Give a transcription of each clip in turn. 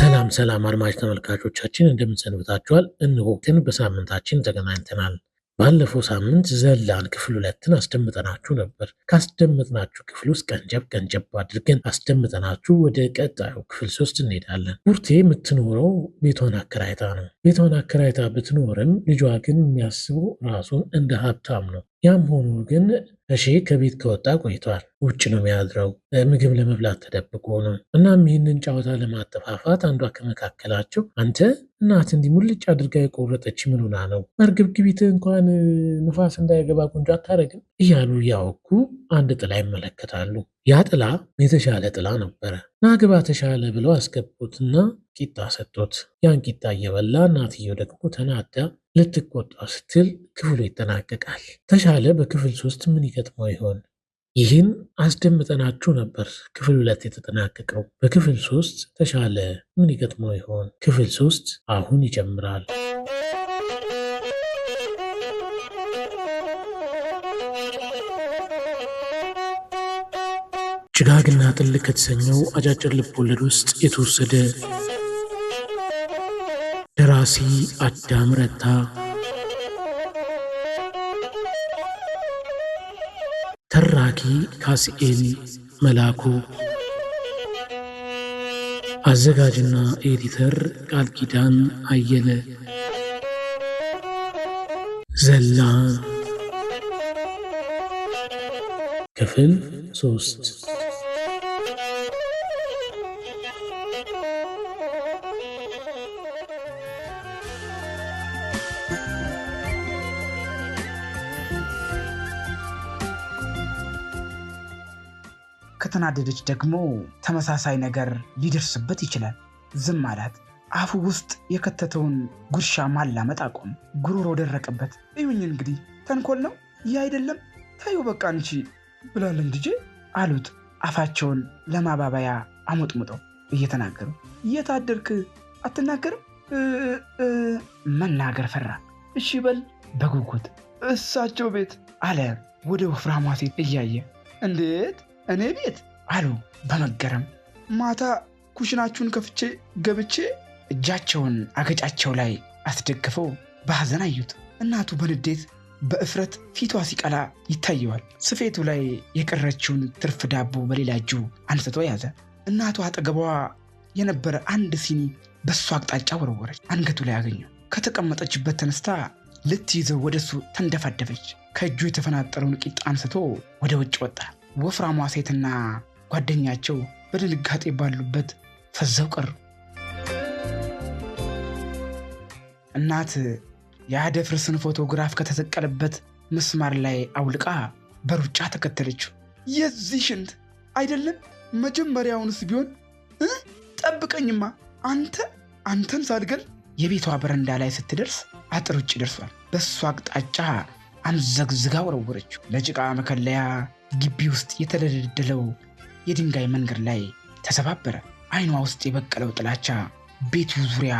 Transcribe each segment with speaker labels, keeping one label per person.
Speaker 1: ሰላም አድማጭ ተመልካቾቻችን እንደምን ሰንብታችኋል? እነሆ ግን በሳምንታችን ተገናኝተናል። ባለፈው ሳምንት ዘላን ክፍል 2ን አስደምጠናችሁ ነበር። ካስደመጥናችሁ ክፍል ውስጥ ቀንጨብ አድርገን አስደምጠናችሁ ወደ ቀጣዩ ክፍል 3 እንሄዳለን። ቡርቴ የምትኖረው ቤቷን አከራይታ ነው። ቤቷን አከራይታ ብትኖርም ልጇ ግን የሚያስበው ራሱን እንደ ሀብታም ነው። ያም ሆኖ ግን እሺ ከቤት ከወጣ ቆይቷል። ውጭ ነው የሚያድረው። ምግብ ለመብላት ተደብቆ ነው። እናም ይህንን ጨዋታ ለማጠፋፋት አንዷ ከመካከላቸው አንተ እናት እንዲህ ሙልጭ አድርጋ የቆረጠች ምን ሆና ነው? መርግብግቢት እንኳን ንፋስ እንዳይገባ ቁንጆ አታረግም? እያሉ እያወኩ አንድ ጥላ ይመለከታሉ። ያ ጥላ የተሻለ ጥላ ነበረ። ናግባ ተሻለ ብለው አስገቡትና ቂጣ ሰጡት። ያን ቂጣ እየበላ እናትየው ደግሞ ተናዳ ልትቆጣ ስትል ክፍሉ ይጠናቀቃል። ተሻለ በክፍል 3 ምን ይገጥመው ይሆን? ይህን አስደምጠናችሁ ነበር ክፍል 2 የተጠናቀቀው። በክፍል 3 ተሻለ ምን ይገጥመው ይሆን? ክፍል 3 አሁን ይጀምራል። ጭጋግና ጥል ከተሰኘው አጫጭር ልቦለድ ውስጥ የተወሰደ። ደራሲ አዳም ረታ፣ ተራኪ ካስኤል መላኩ፣ አዘጋጅና ኤዲተር ቃል ኪዳን አየለ። ዘላን ክፍል 3።
Speaker 2: ከተናደደች ደግሞ ተመሳሳይ ነገር ሊደርስበት ይችላል። ዝም አላት። አፉ ውስጥ የከተተውን ጉርሻ ማላመጥ አቆም። ጉሮሮ ደረቀበት። እዩኝ እንግዲህ ተንኮል ነው ይህ አይደለም? ታዩ በቃ አንቺ ብላለን ልጄ አሉት አፋቸውን ለማባበያ አሞጥሙጠው እየተናገሩ። እየታደርክ አትናገርም? መናገር ፈራ። እሺ በል በጉጉት። እሳቸው ቤት አለ ወደ ወፍራሟ ሴት እያየ። እንዴት እኔ ቤት አሉ በመገረም። ማታ ኩሽናችሁን ከፍቼ ገብቼ። እጃቸውን አገጫቸው ላይ አስደግፈው በሐዘን አዩት። እናቱ በንዴት በእፍረት ፊቷ ሲቀላ ይታየዋል። ስፌቱ ላይ የቀረችውን ትርፍ ዳቦ በሌላ እጁ አንስቶ ያዘ። እናቱ አጠገቧ የነበረ አንድ ሲኒ በሱ አቅጣጫ ወረወረች። አንገቱ ላይ አገኘው። ከተቀመጠችበት ተነስታ ልትይዘው ወደሱ ተንደፋደፈች። ከእጁ የተፈናጠረውን ቂጣ አንስቶ ወደ ውጭ ወጣ። ወፍራሟ ሴትና ጓደኛቸው በድንጋጤ ባሉበት ፈዘው ቀሩ። እናት የአደፍርስን ፎቶግራፍ ከተሰቀለበት ምስማር ላይ አውልቃ በሩጫ ተከተለችው። የዚህ ሽንት አይደለም መጀመሪያውንስ ቢሆን ጠብቀኝማ፣ አንተን ሳልገል። የቤቷ በረንዳ ላይ ስትደርስ አጥር ውጭ ደርሷል። በሱ አቅጣጫ አምዘግዝጋ ወረወረችው። ለጭቃ መከለያ ግቢ ውስጥ የተደለደለው የድንጋይ መንገድ ላይ ተሰባበረ። አይኗ ውስጥ የበቀለው ጥላቻ ቤቱ ዙሪያ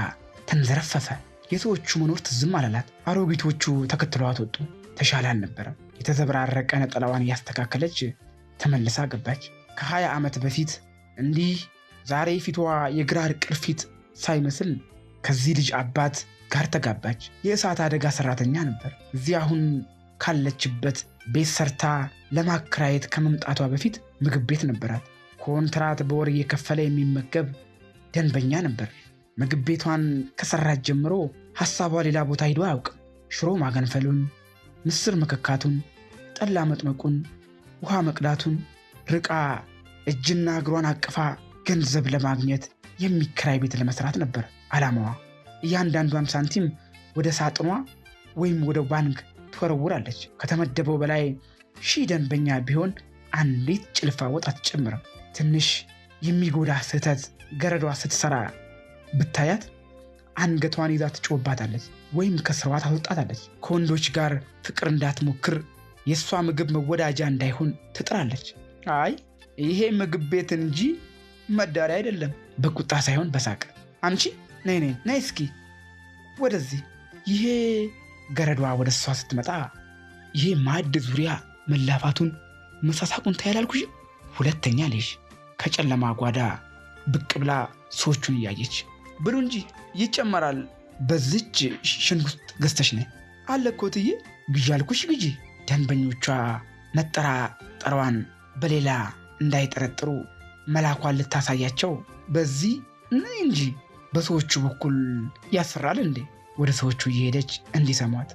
Speaker 2: ተንዘረፈፈ። የሰዎቹ መኖር ትዝም አላላት። አሮጊቶቹ ተከትለዋት ወጡ። ተሻለ አልነበረም። የተዘበራረቀ ነጠላዋን ያስተካከለች ተመልሳ ገባች። ከ20 ዓመት በፊት እንዲህ ዛሬ ፊቷ የግራር ቅርፊት ሳይመስል ከዚህ ልጅ አባት ጋር ተጋባች። የእሳት አደጋ ሰራተኛ ነበር። እዚህ አሁን ካለችበት ቤት ሰርታ ለማከራየት ከመምጣቷ በፊት ምግብ ቤት ነበራት። ኮንትራት በወር እየከፈለ የሚመገብ ደንበኛ ነበር። ምግብ ቤቷን ከሰራች ጀምሮ ሐሳቧ ሌላ ቦታ ሂዶ አያውቅም። ሽሮ ማገንፈሉን፣ ምስር መከካቱን፣ ጠላ መጥመቁን፣ ውሃ መቅዳቱን ርቃ እጅና እግሯን አቅፋ ገንዘብ ለማግኘት የሚከራይ ቤት ለመስራት ነበር ዓላማዋ። እያንዳንዷን ሳንቲም ወደ ሳጥኗ ወይም ወደ ባንክ ትወረውራለች። ከተመደበው በላይ 1000 ደንበኛ ቢሆን አንዲት ጭልፋ ወጥ አትጨምርም። ትንሽ የሚጎዳ ስህተት ገረዷ ስትሰራ ብታያት አንገቷን ይዛ ትጮባታለች ወይም ከስራዋ ታወጣታለች። ከወንዶች ጋር ፍቅር እንዳትሞክር የእሷ ምግብ መወዳጃ እንዳይሆን ትጥራለች። አይ ይሄ ምግብ ቤት እንጂ መዳሪያ አይደለም። በቁጣ ሳይሆን በሳቅ አንቺ ነይ እስኪ ወደዚህ። ይሄ ገረዷ ወደ እሷ ስትመጣ ይሄ ማዕድ ዙሪያ መላፋቱን መሳሳቁን ታያላልኩሽ። ሁለተኛ ልጅ ከጨለማ ጓዳ ብቅ ብላ ሰዎቹን እያየች ብሉ እንጂ ይጨመራል። በዚች ሽንት ውስጥ ገዝተሽ ነይ አለ እኮ እትዬ። ግዢ አልኩሽ ግዢ። ደንበኞቿ መጠራጠሯን በሌላ እንዳይጠረጥሩ መላኳን ልታሳያቸው በዚህ ነይ እንጂ በሰዎቹ በኩል ያስፈራል እንዴ? ወደ ሰዎቹ እየሄደች እንዲሰሟት።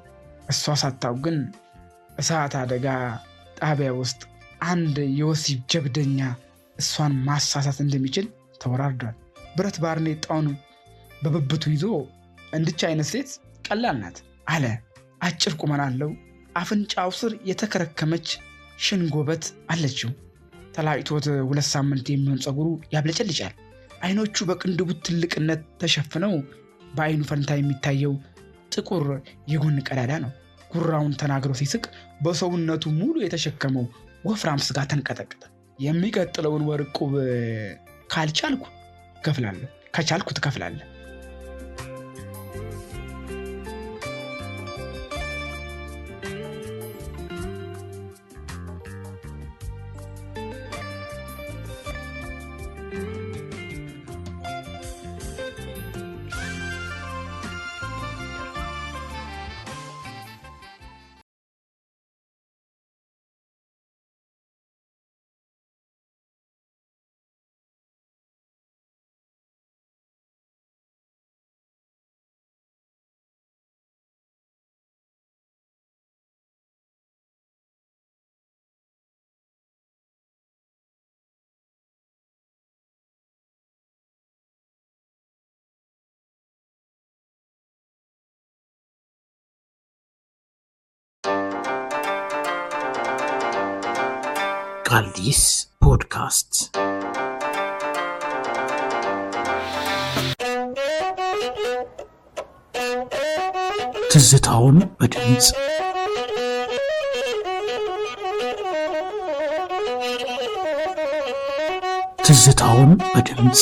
Speaker 2: እሷ ሳታውቅ ግን እሳት አደጋ ጣቢያ ውስጥ አንድ የወሲብ ጀብደኛ እሷን ማሳሳት እንደሚችል ተወራርዷል። ብረት ባርኔጣውን በብብቱ ይዞ እንድች አይነት ሴት ቀላል ናት አለ። አጭር ቁመና አለው። አፍንጫው ስር የተከረከመች ሽንጎበት አለችው። ተላጭቶት 2 ሳምንት የሚሆን ፀጉሩ ያብለጨልጫል። አይኖቹ በቅንድቡ ትልቅነት ተሸፍነው በአይኑ ፈንታ የሚታየው ጥቁር የጎን ቀዳዳ ነው። ጉራውን ተናግሮ ሲስቅ በሰውነቱ ሙሉ የተሸከመው ወፍራም ስጋ ተንቀጠቀጠ። የሚቀጥለውን ወር ዕቁብ ካልቻልኩ እከፍላለሁ፣ ከቻልኩ ትከፍላለህ።
Speaker 1: ቃልዲስ ፖድካስት ትዝታውን በድምጽ ትዝታውን በድምጽ